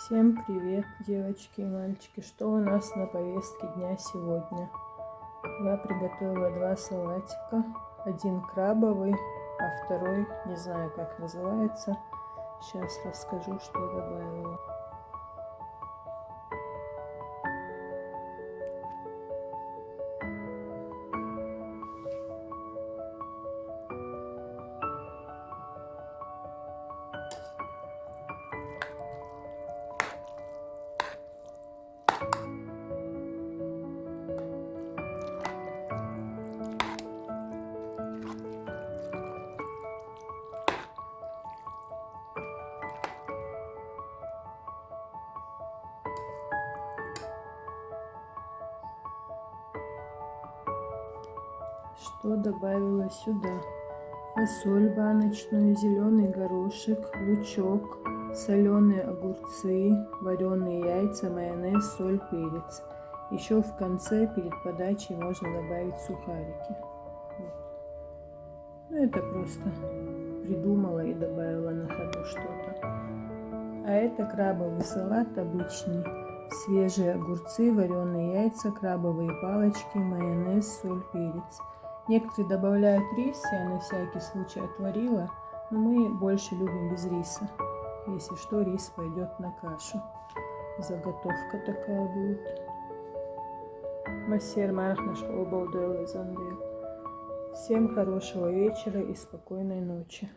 Всем привет, девочки и мальчики! Что у нас на повестке дня сегодня? Я приготовила два салатика. Один крабовый, а второй, не знаю как называется. Сейчас расскажу, что добавила. Что добавила сюда? Фасоль баночную, зеленый горошек, лучок, соленые огурцы, вареные яйца, майонез, соль, перец. Еще в конце, перед подачей, можно добавить сухарики. Вот. Ну, это просто придумала и добавила на ходу что-то. А это крабовый салат обычный. Свежие огурцы, вареные яйца, крабовые палочки, майонез, соль, перец. Некоторые добавляют рис, я на всякий случай отварила, но мы больше любим без риса. Если что, рис пойдет на кашу. Заготовка такая будет. Массер мархнаш обалдел. Всем хорошего вечера и спокойной ночи.